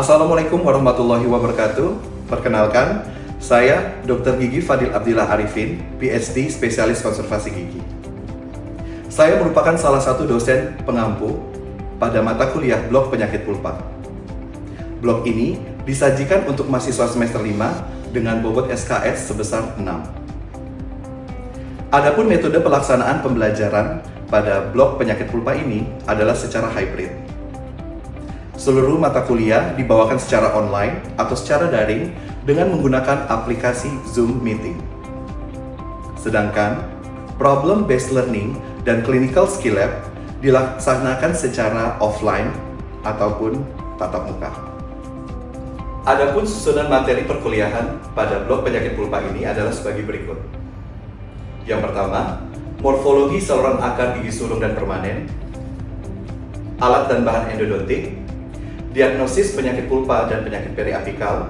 Assalamualaikum warahmatullahi wabarakatuh. Perkenalkan, saya Dr. Gigi Fadil Abdillah Arifin, PhD Spesialis Konservasi Gigi. Saya merupakan salah satu dosen pengampu pada mata kuliah Blok Penyakit Pulpa. Blok ini disajikan untuk mahasiswa semester 5 dengan bobot SKS sebesar 6. Adapun metode pelaksanaan pembelajaran pada Blok Penyakit Pulpa ini adalah secara hybrid. Seluruh mata kuliah dibawakan secara online atau secara daring dengan menggunakan aplikasi Zoom Meeting. Sedangkan Problem Based Learning dan Clinical Skill Lab dilaksanakan secara offline ataupun tatap muka. Adapun susunan materi perkuliahan pada Blok Penyakit Pulpa ini adalah sebagai berikut. Yang pertama, morfologi saluran akar gigi sulung dan permanen, alat dan bahan endodontik, diagnosis penyakit pulpa dan penyakit periapikal,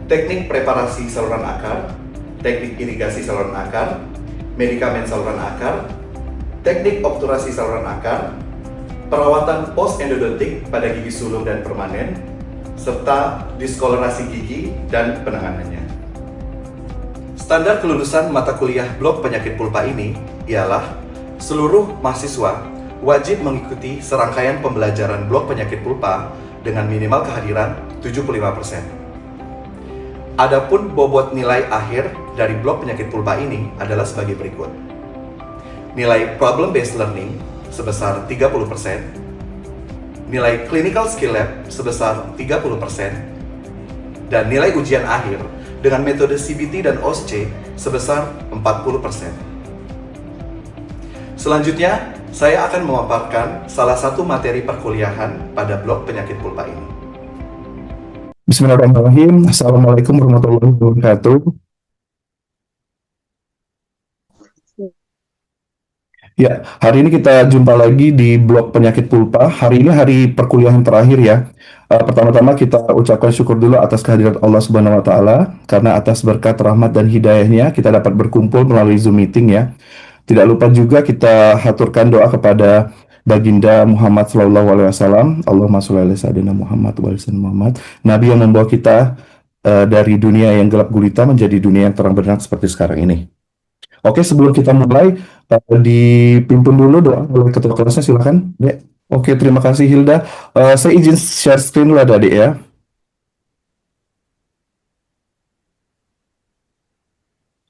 teknik preparasi saluran akar, teknik irigasi saluran akar, medikamen saluran akar, teknik obturasi saluran akar, perawatan post endodontik pada gigi sulung dan permanen, serta diskolerasi gigi dan penanganannya. Standar kelulusan mata kuliah Blok Penyakit Pulpa ini ialah seluruh mahasiswa wajib mengikuti serangkaian pembelajaran Blok Penyakit Pulpa dengan minimal kehadiran 75%. Adapun bobot nilai akhir dari Blok Penyakit Pulpa ini adalah sebagai berikut. Nilai Problem Based Learning sebesar 30%, nilai Clinical Skill Lab sebesar 30%, dan nilai ujian akhir dengan metode CBT dan OSCE sebesar 40%. Selanjutnya, saya akan memaparkan salah satu materi perkuliahan pada Blok Penyakit Pulpa ini. Bismillahirrahmanirrahim. Assalamualaikum warahmatullahi wabarakatuh. Ya, hari ini kita jumpa lagi di Blok Penyakit Pulpa. Hari ini hari perkuliahan terakhir ya. Pertama-tama kita ucapkan syukur dulu atas kehadirat Allah Subhanahu wa Ta'ala, karena atas berkat rahmat dan hidayahnya kita dapat berkumpul melalui Zoom meeting ya. Tidak lupa juga kita haturkan doa kepada Baginda Muhammad Sallallahu Alaihi Wasallam. Allahumma sholli ala sayyidina Muhammad wa ala sayyidina Muhammad. Nabi yang membawa kita dari dunia yang gelap gulita menjadi dunia yang terang benderang seperti sekarang ini. Oke, sebelum kita mulai, dipimpin dulu doa oleh ketua kelasnya, silakan. Ya. Oke, terima kasih Hilda. Saya izin share screen dulu adik ya.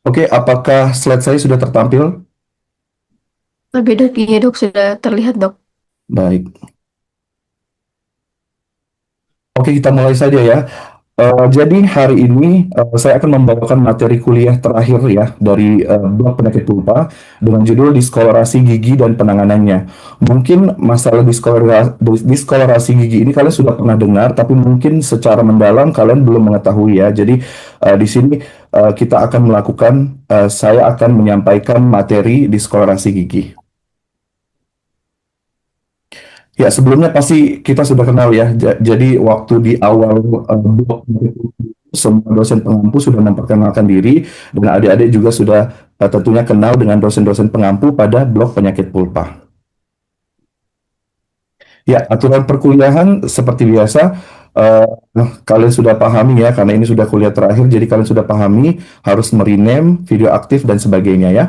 Oke, apakah slide saya sudah tertampil? Lebih dok, iya dok, sudah terlihat dok. Baik. Oke, kita mulai saja ya. Jadi hari ini saya akan membawakan materi kuliah terakhir ya dari Blok Penyakit Pulpa dengan judul Diskolerasi Gigi dan Penanganannya. Mungkin masalah diskolerasi gigi ini kalian sudah pernah dengar, tapi mungkin secara mendalam kalian belum mengetahui ya. Jadi di sini kita akan saya akan menyampaikan materi diskolerasi gigi. Ya, sebelumnya pasti kita sudah kenal ya. Jadi waktu di awal blog semua dosen pengampu sudah memperkenalkan diri, dan adik-adik juga sudah tentunya kenal dengan dosen-dosen pengampu pada blog penyakit pulpa. Ya, aturan perkuliahan seperti biasa kalian sudah pahami ya, karena ini sudah kuliah terakhir, jadi kalian sudah pahami harus merename, video aktif dan sebagainya ya.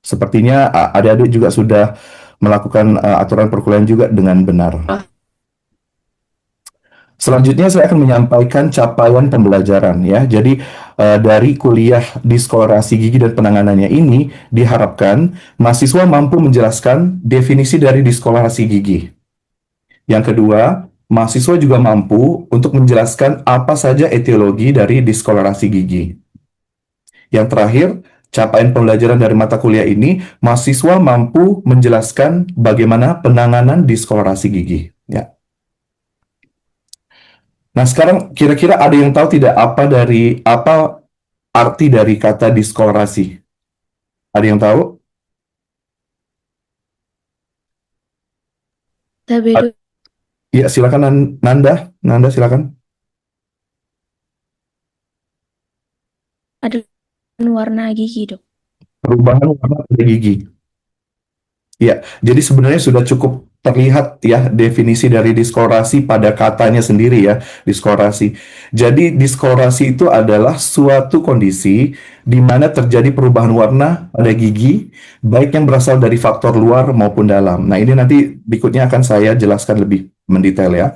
Sepertinya adik-adik juga sudah melakukan aturan perkuliahan juga dengan benar. Selanjutnya saya akan menyampaikan capaian pembelajaran ya. Jadi dari kuliah diskolerasi gigi dan penanganannya ini diharapkan mahasiswa mampu menjelaskan definisi dari diskolerasi gigi. Yang kedua, mahasiswa juga mampu untuk menjelaskan apa saja etiologi dari diskolerasi gigi. Yang terakhir, capaian pembelajaran dari mata kuliah ini, mahasiswa mampu menjelaskan bagaimana penanganan diskolerasi gigi. Ya. Nah, sekarang kira-kira ada yang tahu tidak apa arti dari kata diskolerasi? Ada yang tahu? Tapi dok, Ya, silakan Nanda. Nanda silakan. ada warna gigi dok. Perubahan warna pada gigi. Ya, jadi sebenarnya sudah cukup terlihat ya definisi dari diskolorasi pada katanya sendiri ya, diskolorasi. Jadi diskolorasi itu adalah suatu kondisi di mana terjadi perubahan warna pada gigi, baik yang berasal dari faktor luar maupun dalam. Nah, ini nanti berikutnya akan saya jelaskan lebih mendetail ya.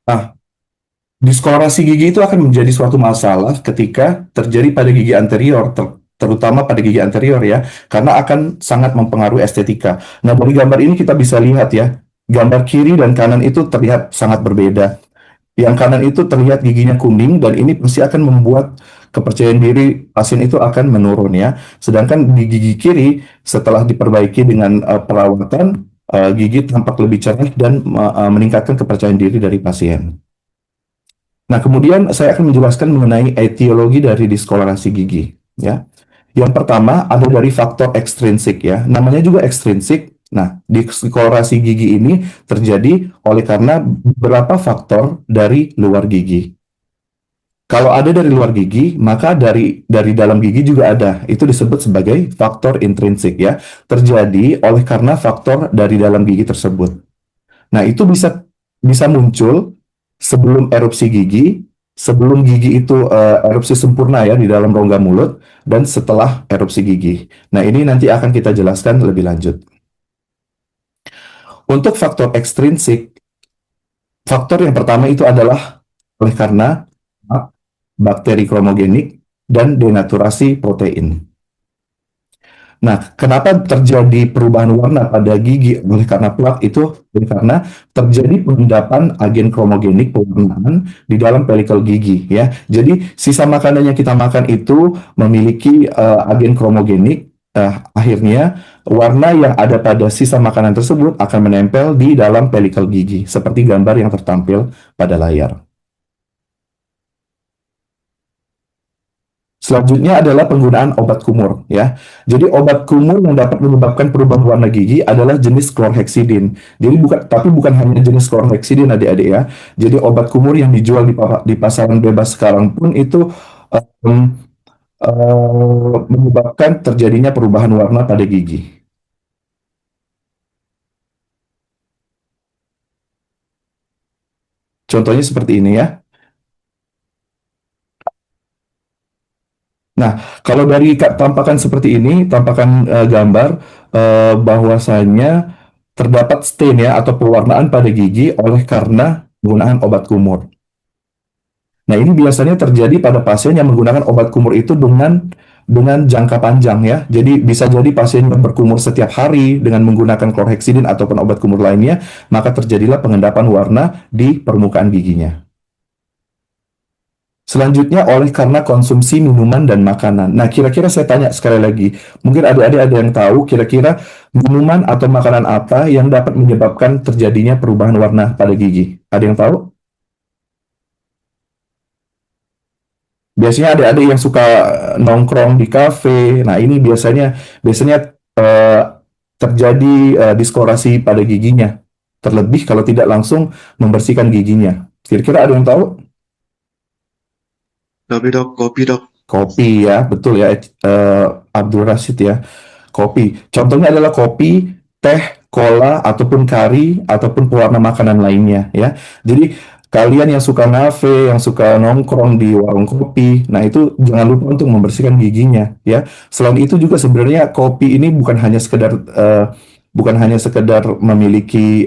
Nah, diskolorasi gigi itu akan menjadi suatu masalah ketika terjadi pada gigi anterior, terutama pada gigi anterior ya, karena akan sangat mempengaruhi estetika. Nah, dari gambar ini kita bisa lihat ya, gambar kiri dan kanan itu terlihat sangat berbeda. Yang kanan itu terlihat giginya kuning dan ini pasti akan membuat kepercayaan diri pasien itu akan menurun ya. Sedangkan di gigi kiri setelah diperbaiki dengan perawatan, gigi tampak lebih cerah dan meningkatkan kepercayaan diri dari pasien. Nah, kemudian saya akan menjelaskan mengenai etiologi dari diskolorasi gigi, ya. Yang pertama ada dari faktor ekstrinsik ya, namanya juga ekstrinsik. Nah, diskolorasi gigi ini terjadi oleh karena beberapa faktor dari luar gigi. Kalau ada dari luar gigi, maka dari dalam gigi juga ada. Itu disebut sebagai faktor intrinsik ya. Terjadi oleh karena faktor dari dalam gigi tersebut. Nah, itu bisa bisa muncul sebelum erupsi gigi, sebelum gigi itu erupsi sempurna ya di dalam rongga mulut, dan setelah erupsi gigi. Nah, ini nanti akan kita jelaskan lebih lanjut. Untuk faktor ekstrinsik, faktor yang pertama itu adalah oleh karena bakteri kromogenik dan denaturasi protein. Nah, kenapa terjadi perubahan warna pada gigi oleh karena plak itu? Oleh karena terjadi pengendapan agen kromogenik pewarnaan di dalam pelikel gigi ya. Jadi sisa makanan yang kita makan itu memiliki agen kromogenik. Akhirnya warna yang ada pada sisa makanan tersebut akan menempel di dalam pelikel gigi seperti gambar yang tertampil pada layar. Selanjutnya adalah penggunaan obat kumur ya. Jadi obat kumur yang dapat menyebabkan perubahan warna gigi adalah jenis klorhexidin. Jadi bukan hanya jenis klorhexidin adik-adik ya. Jadi obat kumur yang dijual di pasaran bebas sekarang pun itu em, menyebabkan terjadinya perubahan warna pada gigi. Contohnya seperti ini ya. Nah, kalau dari tampakan seperti ini, tampakan gambar bahwasanya terdapat stain ya atau pewarnaan pada gigi oleh karena penggunaan obat kumur. Nah, ini biasanya terjadi pada pasien yang menggunakan obat kumur itu dengan jangka panjang ya. Jadi bisa jadi pasien yang berkumur setiap hari dengan menggunakan klorhexidin ataupun obat kumur lainnya, maka terjadilah pengendapan warna di permukaan giginya. Selanjutnya oleh karena konsumsi minuman dan makanan. Nah, kira-kira saya tanya sekali lagi, mungkin adik-adik ada yang tahu kira-kira minuman atau makanan apa yang dapat menyebabkan terjadinya perubahan warna pada gigi? Ada yang tahu? Biasanya adik-adik yang suka nongkrong di kafe. Nah, ini biasanya eh, terjadi diskolorasi pada giginya. Terlebih kalau tidak langsung membersihkan giginya. Kira-kira ada yang tahu? Kopi dok, kopi dok. Kopi ya, betul ya, Abdul Rashid ya. Kopi. Contohnya adalah kopi, teh, cola, ataupun kari, ataupun pewarna makanan lainnya ya. Jadi kalian yang suka ngafe, yang suka nongkrong di warung kopi, nah itu jangan lupa untuk membersihkan giginya ya. Selain itu juga sebenarnya kopi ini bukan hanya sekedar memiliki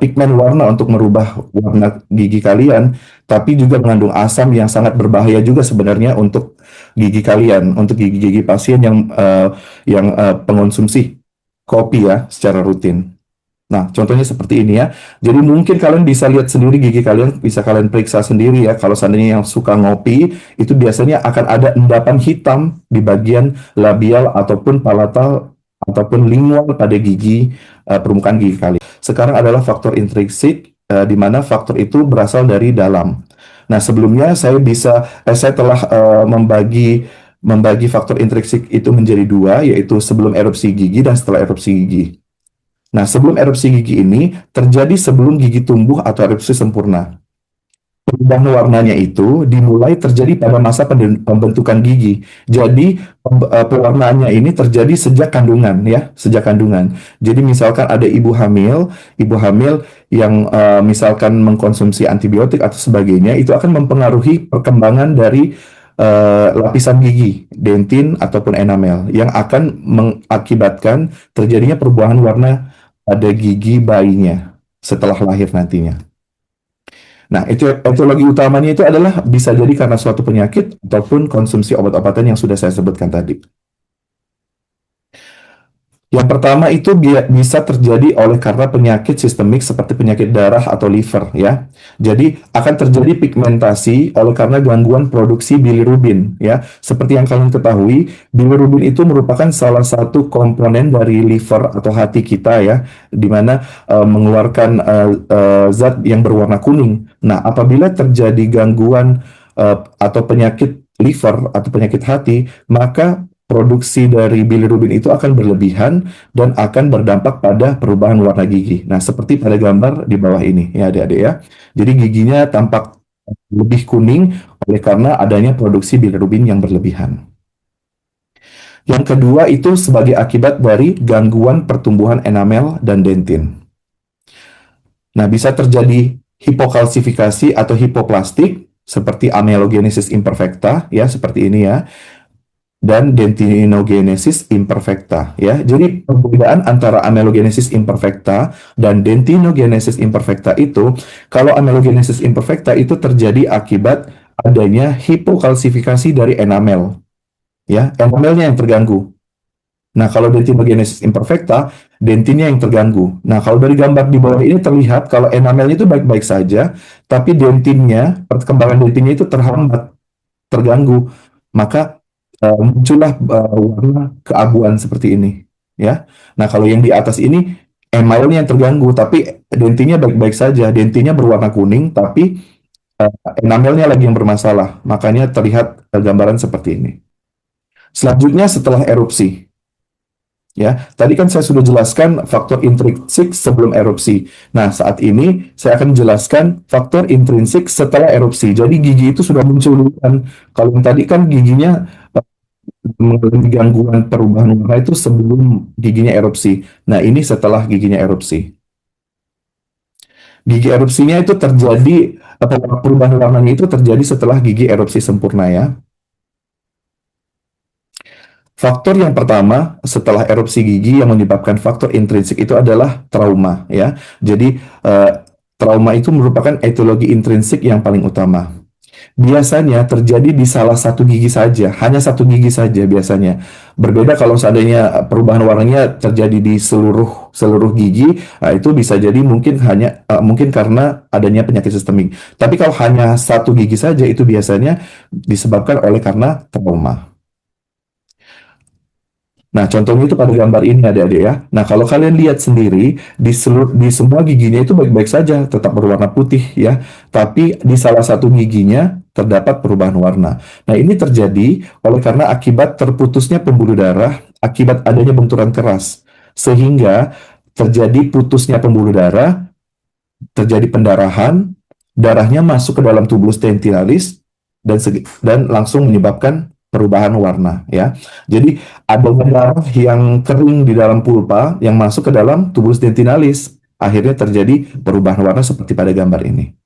pigmen warna untuk merubah warna gigi kalian, tapi juga mengandung asam yang sangat berbahaya juga sebenarnya untuk gigi kalian, untuk gigi-gigi pasien yang pengonsumsi kopi ya secara rutin. Nah, contohnya seperti ini ya. Jadi mungkin kalian bisa lihat sendiri gigi kalian, bisa kalian periksa sendiri ya. Kalau seandainya yang suka ngopi, itu biasanya akan ada endapan hitam di bagian labial ataupun palatal ataupun lingual pada gigi permukaan gigi kalian. Sekarang adalah faktor intrinsik di mana faktor itu berasal dari dalam. Nah, sebelumnya saya telah membagi faktor intrinsik itu menjadi dua, yaitu sebelum erupsi gigi dan setelah erupsi gigi. Nah, sebelum erupsi gigi ini terjadi sebelum gigi tumbuh atau erupsi sempurna. perubahan warnanya itu dimulai terjadi pada masa pembentukan gigi. Jadi pewarnaannya ini terjadi sejak kandungan ya, sejak kandungan. Jadi misalkan ada ibu hamil yang misalkan mengkonsumsi antibiotik atau sebagainya, itu akan mempengaruhi perkembangan dari lapisan gigi, dentin ataupun enamel yang akan mengakibatkan terjadinya perubahan warna pada gigi bayinya setelah lahir nantinya. Nah, itu etiologi utamanya itu adalah bisa jadi karena suatu penyakit ataupun konsumsi obat-obatan yang sudah saya sebutkan tadi. Yang pertama itu bisa terjadi oleh karena penyakit sistemik seperti penyakit darah atau liver ya. Jadi akan terjadi pigmentasi oleh karena gangguan produksi bilirubin ya. Seperti yang kalian ketahui, bilirubin itu merupakan salah satu komponen dari liver atau hati kita ya, di mana mengeluarkan zat yang berwarna kuning. Nah, apabila terjadi gangguan atau penyakit liver atau penyakit hati, maka produksi dari bilirubin itu akan berlebihan dan akan berdampak pada perubahan warna gigi. Nah, seperti pada gambar di bawah ini ya adik-adik ya. Jadi giginya tampak lebih kuning oleh karena adanya produksi bilirubin yang berlebihan. Yang kedua itu sebagai akibat dari gangguan pertumbuhan enamel dan dentin. Nah, bisa terjadi hipokalsifikasi atau hipoplastik seperti amelogenesis imperfecta ya, seperti ini ya, dan dentinogenesis imperfecta ya. Jadi perbedaan antara amelogenesis imperfecta dan dentinogenesis imperfecta itu, kalau amelogenesis imperfecta itu terjadi akibat adanya hipokalsifikasi dari enamel ya, enamelnya yang terganggu. Nah, kalau dentinogenesis imperfecta, dentinnya yang terganggu. Nah, kalau dari gambar di bawah ini terlihat kalau enamelnya itu baik-baik saja, tapi dentinnya, perkembangan dentinnya itu terhambat, terganggu. Maka muncullah warna keabuan seperti ini ya. Nah, kalau yang di atas ini emalnya yang terganggu tapi dentinya baik-baik saja, dentinya berwarna kuning tapi enamelnya lagi yang bermasalah, makanya terlihat gambaran seperti ini. Selanjutnya setelah erupsi ya, tadi kan saya sudah jelaskan faktor intrinsik sebelum erupsi. Nah, saat ini saya akan jelaskan faktor intrinsik setelah erupsi. Jadi gigi itu sudah muncul duluan. Kalau yang tadi kan giginya mengalami gangguan perubahan warna itu sebelum giginya erupsi. Nah, ini setelah giginya erupsi. Gigi erupsinya itu terjadi, atau perubahan warnanya itu terjadi setelah gigi erupsi sempurna ya. Faktor yang pertama setelah erupsi gigi yang menyebabkan faktor intrinsik itu adalah trauma ya. Jadi trauma itu merupakan etiologi intrinsik yang paling utama. Biasanya terjadi di salah satu gigi saja, hanya satu gigi saja biasanya. Berbeda kalau seandainya perubahan warnanya terjadi di seluruh gigi, nah itu bisa jadi mungkin mungkin karena adanya penyakit sistemik. Tapi kalau hanya satu gigi saja itu biasanya disebabkan oleh karena trauma. Nah, contohnya itu pada gambar ini adik-adik ya. Nah, kalau kalian lihat sendiri, di semua giginya itu baik-baik saja, tetap berwarna putih ya. Tapi di salah satu giginya terdapat perubahan warna. Nah, ini terjadi oleh karena akibat terputusnya pembuluh darah, akibat adanya benturan keras. Sehingga terjadi putusnya pembuluh darah, terjadi pendarahan, darahnya masuk ke dalam tubulus dentinalis, dan langsung menyebabkan perubahan warna ya. Jadi ada darah yang kering di dalam pulpa yang masuk ke dalam tubulus dentinalis, akhirnya terjadi perubahan warna seperti pada gambar ini.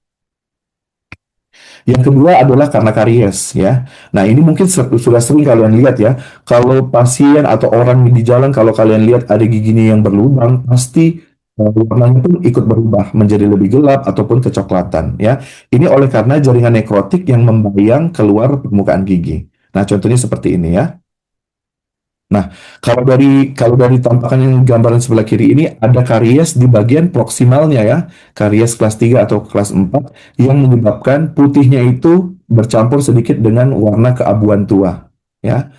Yang kedua adalah karena karies ya. Nah, ini mungkin sudah sering kalian lihat ya. Kalau pasien atau orang di jalan, kalau kalian lihat ada giginya yang berlubang, pasti warnanya pun ikut berubah menjadi lebih gelap ataupun kecoklatan ya. Ini oleh karena jaringan nekrotik yang membayang keluar permukaan gigi. Nah, contohnya seperti ini ya. Nah, kalau dari tampakan yang gambaran sebelah kiri ini ada karies di bagian proksimalnya ya, karies kelas 3 atau kelas 4 yang menyebabkan putihnya itu bercampur sedikit dengan warna keabuan tua ya.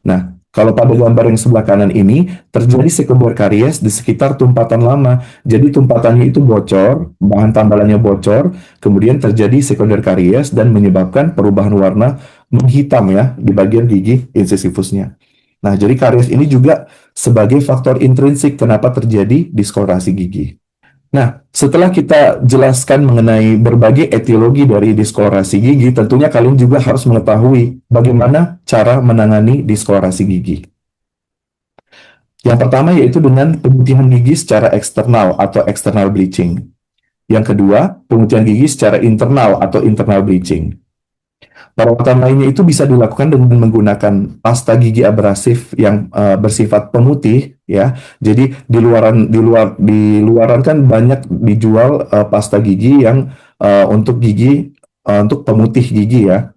Nah, kalau pada gambar yang sebelah kanan ini terjadi sekunder karies di sekitar tumpatan lama. Jadi tumpatannya itu bocor, bahan tambalannya bocor, kemudian terjadi sekunder karies dan menyebabkan perubahan warna menghitam ya di bagian gigi incisifusnya. Nah, jadi karies ini juga sebagai faktor intrinsik kenapa terjadi diskolorasi gigi. Nah, setelah kita jelaskan mengenai berbagai etiologi dari diskolorasi gigi, tentunya kalian juga harus mengetahui bagaimana cara menangani diskolorasi gigi. Yang pertama yaitu dengan pemutihan gigi secara eksternal atau external bleaching. Yang kedua, pemutihan gigi secara internal atau internal bleaching. Perawatan lainnya itu bisa dilakukan dengan menggunakan pasta gigi abrasif yang bersifat pemutih, ya. Jadi di luaran kan banyak dijual pasta gigi yang untuk gigi untuk pemutih gigi, ya.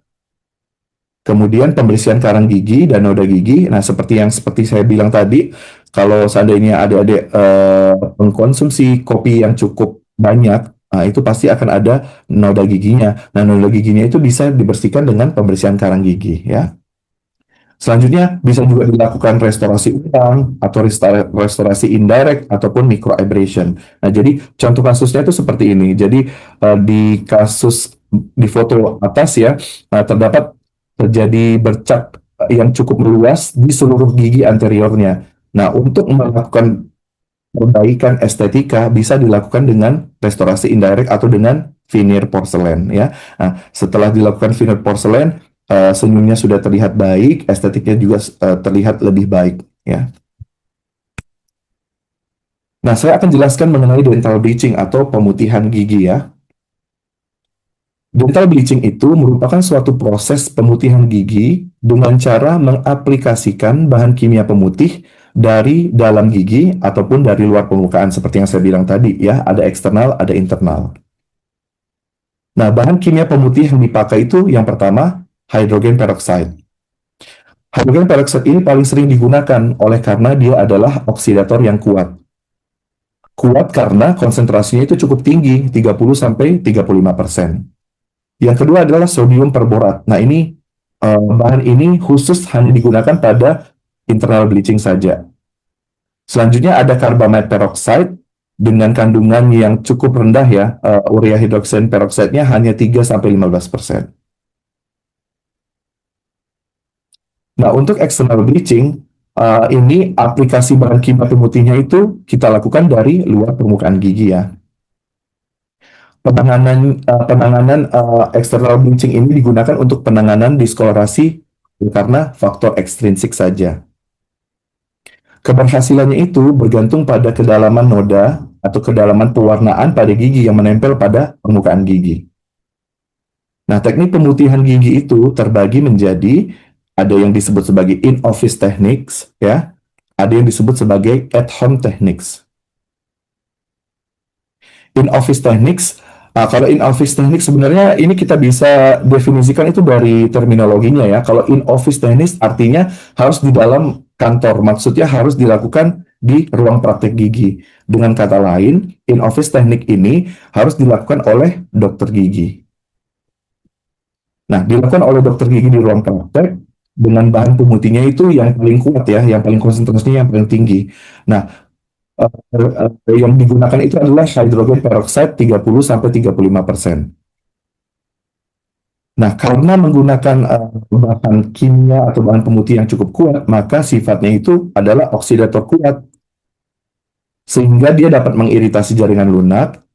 Kemudian pembersihan karang gigi dan noda gigi. Nah, seperti saya bilang tadi, kalau seandainya adik-adik mengkonsumsi kopi yang cukup banyak, nah, itu pasti akan ada noda giginya. Nah, noda giginya itu bisa dibersihkan dengan pembersihan karang gigi, ya. Selanjutnya bisa juga dilakukan restorasi ulang atau restorasi indirect ataupun microabrasion. Nah, jadi contoh kasusnya itu seperti ini. Jadi di foto atas ya, terjadi bercak yang cukup meluas di seluruh gigi anteriornya. Nah, untuk melakukan perbaikan estetika bisa dilakukan dengan restorasi indirect atau dengan veneer porselen, ya. Nah, setelah dilakukan veneer porselen, senyumnya sudah terlihat baik, estetiknya juga terlihat lebih baik, ya. Nah, saya akan jelaskan mengenai dental bleaching atau pemutihan gigi, ya. Dental bleaching itu merupakan suatu proses pemutihan gigi dengan cara mengaplikasikan bahan kimia pemutih dari dalam gigi ataupun dari luar permukaan seperti yang saya bilang tadi, ya, ada eksternal, ada internal. Nah, bahan kimia pemutih yang dipakai itu yang pertama hydrogen peroxide. Hydrogen peroxide ini paling sering digunakan karena dia adalah oksidator yang kuat. Kuat karena konsentrasinya itu cukup tinggi, 30-35%. Yang kedua adalah sodium perborat. Nah, bahan ini khusus hanya digunakan pada internal bleaching saja. Selanjutnya ada carbamide peroxide dengan kandungan yang cukup rendah, ya. Urea hidroksen peroxide-nya hanya 3-15%. Nah, untuk external bleaching, ini aplikasi bahan kimia pemutihnya itu kita lakukan dari luar permukaan gigi, ya. Penanganan external bleaching ini digunakan untuk penanganan diskolorasi karena faktor ekstrinsik saja. Keberhasilannya itu bergantung pada kedalaman noda atau kedalaman pewarnaan pada gigi yang menempel pada permukaan gigi. Nah, teknik pemutihan gigi itu terbagi menjadi ada yang disebut sebagai in-office techniques, ya, ada yang disebut sebagai at-home techniques. In-office techniques, kalau in-office techniques sebenarnya ini kita bisa definisikan itu dari terminologinya, ya. Kalau in-office techniques artinya harus di dalam kantor, maksudnya harus dilakukan di ruang praktek gigi. Dengan kata lain, in-office teknik ini harus dilakukan oleh dokter gigi. Nah, dilakukan oleh dokter gigi di ruang praktek dengan bahan pemutihnya itu yang paling kuat, ya, yang paling konsentrasinya yang paling tinggi. Nah, yang digunakan itu adalah hydrogen peroxide 30-35%. Nah, karena menggunakan bahan kimia atau bahan pemutih yang cukup kuat, maka sifatnya itu adalah oksidator kuat. Sehingga dia dapat mengiritasi jaringan lunak.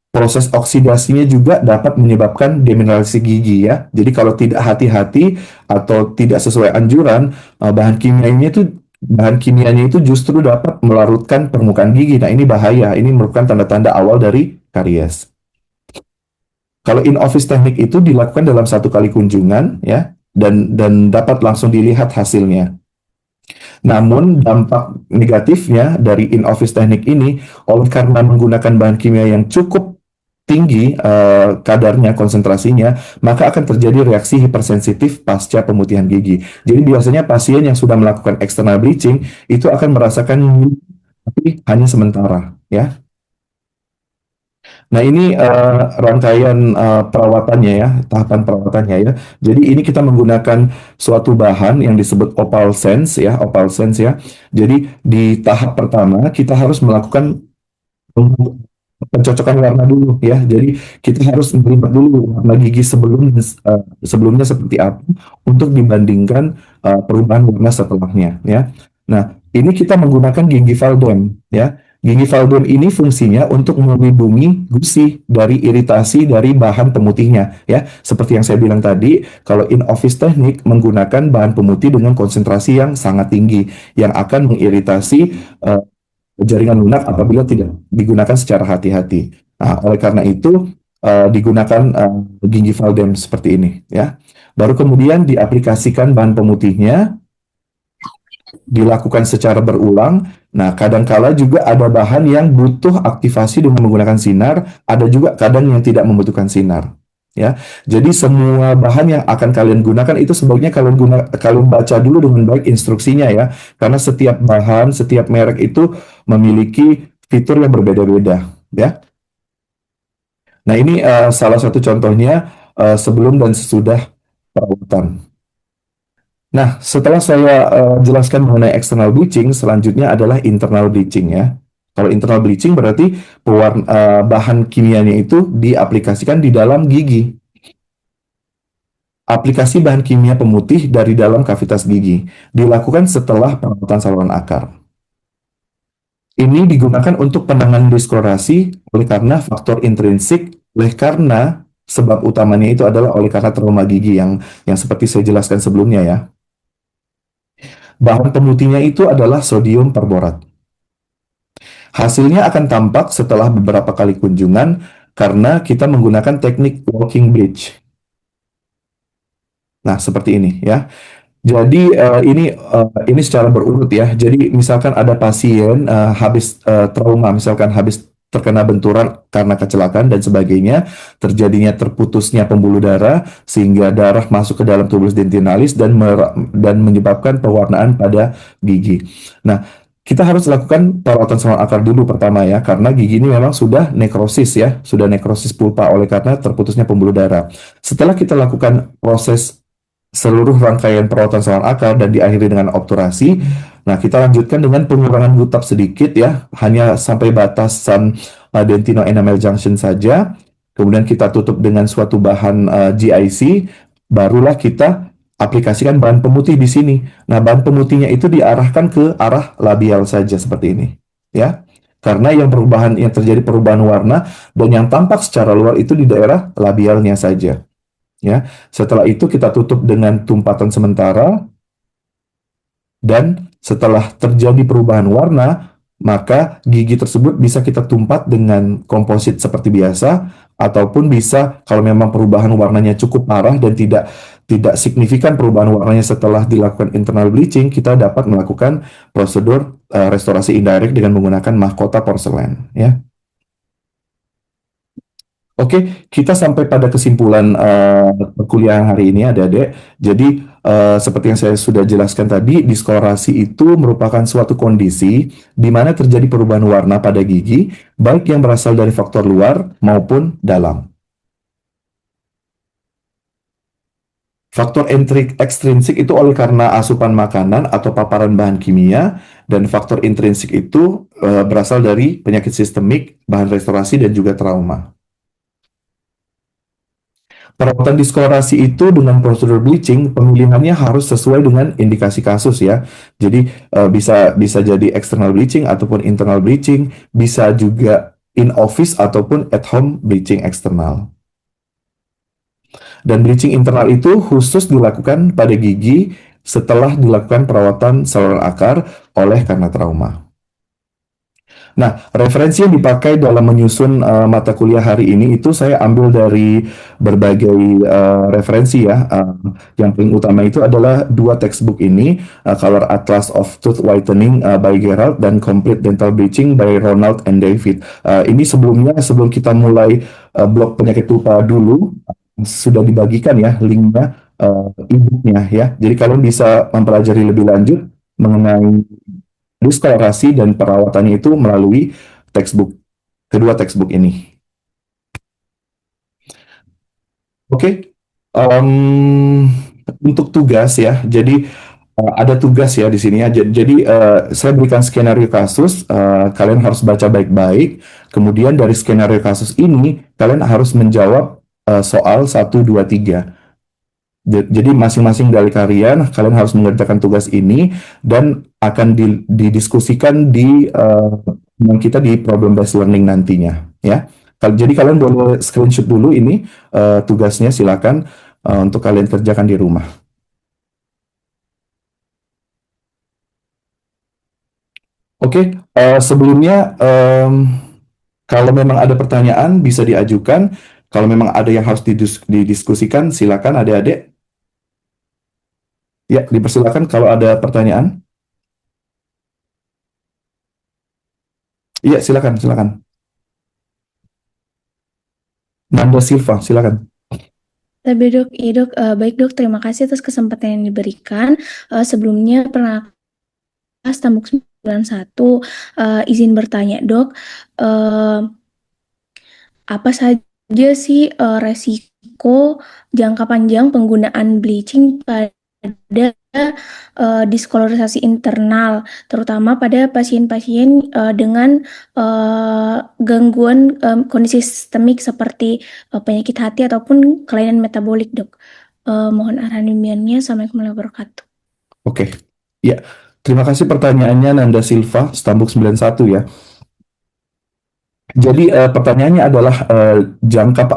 Proses oksidasinya juga dapat menyebabkan demineralisasi gigi, ya. Jadi kalau tidak hati-hati atau tidak sesuai anjuran, bahan kimianya itu justru dapat melarutkan permukaan gigi. Nah, ini bahaya. Ini merupakan tanda-tanda awal dari karies. Kalau in-office teknik itu dilakukan dalam satu kali kunjungan, ya, dan dapat langsung dilihat hasilnya. Namun dampak negatifnya dari in-office teknik ini, karena menggunakan bahan kimia yang cukup tinggi kadarnya, konsentrasinya, maka akan terjadi reaksi hipersensitif pasca pemutihan gigi. Jadi biasanya pasien yang sudah melakukan external bleaching itu akan merasakan nyeri, tapi hanya sementara, ya. Nah, ini rangkaian perawatannya, ya, tahapan perawatannya, ya. Jadi ini kita menggunakan suatu bahan yang disebut opal sense, ya, opal sense, ya. Jadi di tahap pertama kita harus melakukan pencocokan warna dulu, ya. Jadi kita harus melihat dulu warna gigi sebelumnya seperti apa untuk dibandingkan perubahan warna setelahnya, ya. Nah, ini kita menggunakan gingival dam, ya. Gingi Valdem ini fungsinya untuk melindungi gusi dari iritasi dari bahan pemutihnya, ya. Seperti yang saya bilang tadi, kalau in office teknik menggunakan bahan pemutih dengan konsentrasi yang sangat tinggi, yang akan mengiritasi eh, jaringan lunak apabila tidak digunakan secara hati-hati. Nah, oleh karena itu digunakan gingi Valdem seperti ini, ya. Baru kemudian diaplikasikan bahan pemutihnya, dilakukan secara berulang. Nah, kadangkala juga ada bahan yang butuh aktivasi dengan menggunakan sinar, ada juga kadang yang tidak membutuhkan sinar. Ya, jadi semua bahan yang akan kalian gunakan itu sebaiknya kalian baca dulu dengan baik instruksinya ya, karena setiap bahan, setiap merek itu memiliki fitur yang berbeda-beda. Ya, nah ini salah satu contohnya sebelum dan sesudah perawatan. Nah, setelah saya jelaskan mengenai external bleaching, selanjutnya adalah internal bleaching ya. Kalau internal bleaching berarti bahan kimianya itu diaplikasikan di dalam gigi. Aplikasi bahan kimia pemutih dari dalam kavitas gigi dilakukan setelah perawatan saluran akar. Ini digunakan untuk penanganan diskolorasi oleh karena faktor intrinsik, oleh karena sebab utamanya itu adalah oleh karena trauma gigi yang seperti saya jelaskan sebelumnya ya. Bahan pemutihnya itu adalah sodium perborat. Hasilnya akan tampak setelah beberapa kali kunjungan karena kita menggunakan teknik walking bleach. Nah, seperti ini ya. Jadi ini secara berurut ya. Jadi misalkan ada pasien habis trauma, misalkan habis terkena benturan karena kecelakaan dan sebagainya, terjadinya terputusnya pembuluh darah sehingga darah masuk ke dalam tubulus dentinalis dan menyebabkan pewarnaan pada gigi. Nah, kita harus lakukan perawatan saluran akar dulu pertama ya, karena gigi ini memang sudah nekrosis ya, sudah nekrosis pulpa oleh karena terputusnya pembuluh darah. Setelah kita lakukan proses seluruh rangkaian perawatan saluran akar dan diakhiri dengan obturasi. Nah, kita lanjutkan dengan pengurangan gutap sedikit ya, hanya sampai batasan dentino enamel junction saja. Kemudian kita tutup dengan suatu bahan GIC, barulah kita aplikasikan bahan pemutih di sini. Nah, bahan pemutihnya itu diarahkan ke arah labial saja seperti ini, ya. Karena yang terjadi perubahan warna dan yang tampak secara luar itu di daerah labialnya saja. Ya, setelah itu kita tutup dengan tumpatan sementara dan setelah terjadi perubahan warna, maka gigi tersebut bisa kita tumpat dengan komposit seperti biasa ataupun bisa kalau memang perubahan warnanya cukup parah dan tidak signifikan perubahan warnanya setelah dilakukan internal bleaching, kita dapat melakukan prosedur restorasi indirect dengan menggunakan mahkota porselen ya. Oke, kita sampai pada kesimpulan perkuliahan hari ini, adik-adik. Jadi, seperti yang saya sudah jelaskan tadi, diskolorasi itu merupakan suatu kondisi di mana terjadi perubahan warna pada gigi, baik yang berasal dari faktor luar maupun dalam. Faktor ekstrinsik itu oleh karena asupan makanan atau paparan bahan kimia, dan faktor intrinsik itu berasal dari penyakit sistemik, bahan restorasi, dan juga trauma. Perawatan diskolorasi itu dengan prosedur bleaching, pemilihannya harus sesuai dengan indikasi kasus ya. Jadi bisa jadi external bleaching ataupun internal bleaching, bisa juga in office ataupun at home bleaching eksternal. Dan bleaching internal itu khusus dilakukan pada gigi setelah dilakukan perawatan saluran akar oleh karena trauma. Nah, referensi yang dipakai dalam menyusun mata kuliah hari ini itu saya ambil dari berbagai referensi ya. Yang paling utama itu adalah dua textbook ini, Color Atlas of Tooth Whitening by Gerald dan Complete Dental Bleaching by Ronald and David. Ini sebelum kita mulai blog penyakit pulpa dulu, sudah dibagikan ya linknya, e-booknya ya. Jadi kalian bisa mempelajari lebih lanjut mengenai diskolorasi dan perawatannya itu melalui kedua textbook ini. Oke, untuk tugas ya, jadi ada tugas ya di sini ya. Jadi saya berikan skenario kasus, kalian harus baca baik-baik. Kemudian dari skenario kasus ini, kalian harus menjawab soal 1, 2, 3. Jadi masing-masing dari kalian harus mengerjakan tugas ini dan akan didiskusikan di dengan kita di problem based learning nantinya ya. Jadi kalian boleh screenshot dulu ini tugasnya, silakan untuk kalian kerjakan di rumah. Oke, sebelumnya kalau memang ada pertanyaan bisa diajukan. Kalau memang ada yang harus didiskusikan, silakan adik-adik. Ya, dipersilakan kalau ada pertanyaan. Iya, silakan, silakan. Nanda Silva, silakan. Tapi dok, iya dok, baik dok, terima kasih atas kesempatan yang diberikan. Sebelumnya pernah Stambuk 91, izin bertanya dok, apa saja sih resiko jangka panjang penggunaan bleaching pada diskolorisasi internal, terutama pada pasien-pasien dengan gangguan kondisi sistemik seperti penyakit hati ataupun kelainan metabolik, dok. Mohon arahan bimbingannya. Assalamualaikum warahmatullahi wabarakatuh. Oke, ya. Terima kasih pertanyaannya Nanda Silva, Stambuk 91 ya. Jadi pertanyaannya adalah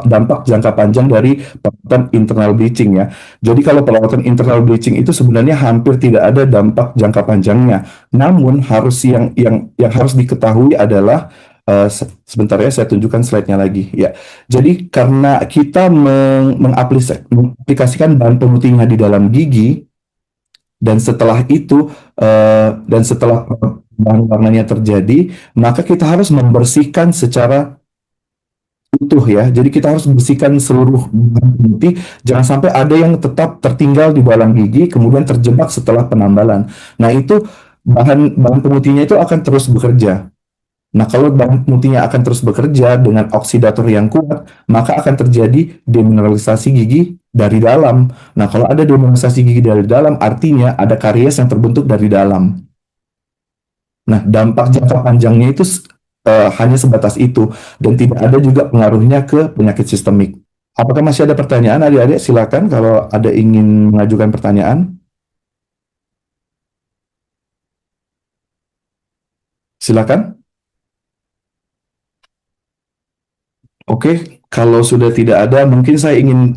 dampak jangka panjang dari perawatan internal bleaching ya. Jadi kalau perawatan internal bleaching itu sebenarnya hampir tidak ada dampak jangka panjangnya. Namun yang harus diketahui adalah sebentar ya, saya tunjukkan slide-nya lagi ya. Jadi karena kita mengaplikasikan bahan pemutihnya di dalam gigi, dan setelah itu dan setelah bahan warnanya terjadi, maka kita harus membersihkan secara utuh ya. Jadi kita harus bersihkan seluruh bahan pemutih, jangan sampai ada yang tetap tertinggal di dalam gigi kemudian terjebak setelah penambalan. Nah, itu bahan pemutihnya itu akan terus bekerja. Nah, kalau bahan pemutihnya akan terus bekerja dengan oksidator yang kuat, maka akan terjadi demineralisasi gigi dari dalam. Nah, kalau ada demineralisasi gigi dari dalam, artinya ada karies yang terbentuk dari dalam. Nah, dampak jangka panjangnya itu hanya sebatas itu, dan tidak ada juga pengaruhnya ke penyakit sistemik. Apakah masih ada pertanyaan, adik-adik? Silakan kalau ada ingin mengajukan pertanyaan. Silakan. Oke, kalau sudah tidak ada, mungkin saya ingin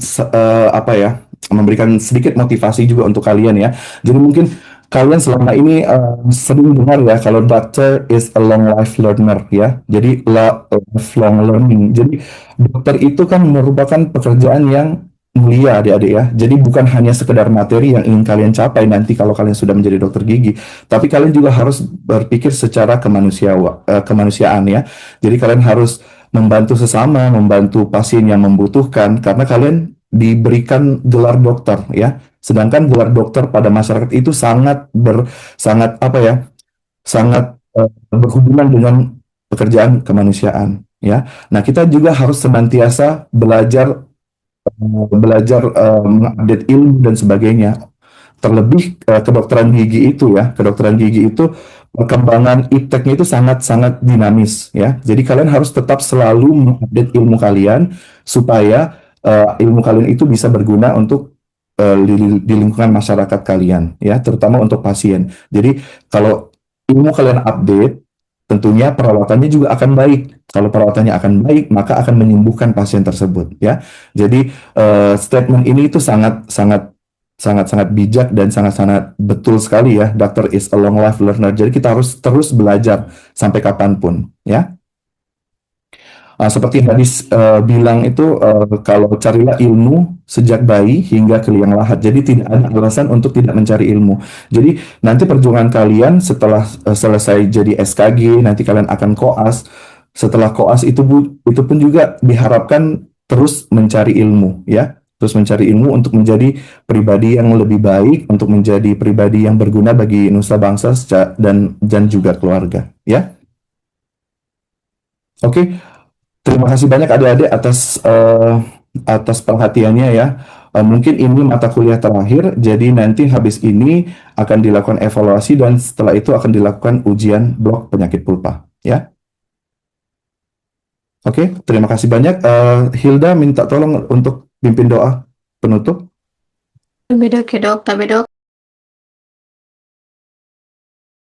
memberikan sedikit motivasi juga untuk kalian ya. Jadi mungkin kalian selama ini sering dengar ya kalau doctor is a long life learner ya. Jadi lifelong learning. Jadi dokter itu kan merupakan pekerjaan yang mulia adik-adik ya. Jadi bukan hanya sekedar materi yang ingin kalian capai nanti kalau kalian sudah menjadi dokter gigi, tapi kalian juga harus berpikir secara kemanusiaan ya. Jadi kalian harus membantu sesama, membantu pasien yang membutuhkan, karena kalian diberikan gelar dokter ya. Sedangkan gelar dokter pada masyarakat itu sangat berhubungan dengan pekerjaan kemanusiaan ya. Nah, kita juga harus senantiasa belajar mengupdate ilmu dan sebagainya. Terlebih kedokteran gigi itu perkembangan ipteknya itu sangat-sangat dinamis ya. Jadi kalian harus tetap selalu mengupdate ilmu kalian supaya ilmu kalian itu bisa berguna untuk di lingkungan masyarakat kalian ya, terutama untuk pasien. Jadi kalau ilmu kalian update, tentunya perawatannya juga akan baik. Kalau perawatannya akan baik, maka akan menyembuhkan pasien tersebut ya. Jadi statement ini itu sangat bijak dan sangat betul sekali ya. Doctor is a long life learner. Jadi kita harus terus belajar sampai kapanpun ya. Seperti yang tadi bilang itu, kalau carilah ilmu sejak bayi hingga ke liang lahat. Jadi tidak ada alasan untuk tidak mencari ilmu. Jadi nanti perjuangan kalian setelah selesai jadi SKG, nanti kalian akan koas. Setelah koas itu pun juga diharapkan terus mencari ilmu ya. Terus mencari ilmu untuk menjadi pribadi yang lebih baik, untuk menjadi pribadi yang berguna bagi nusa bangsa dan juga keluarga ya. Oke. Terima kasih banyak adik-adik atas perhatiannya ya. Mungkin ini mata kuliah terakhir, jadi nanti habis ini akan dilakukan evaluasi dan setelah itu akan dilakukan ujian blok penyakit pulpa ya. Oke, terima kasih banyak. Hilda minta tolong untuk pimpin doa penutup. Tabedok ya dok, tabedok.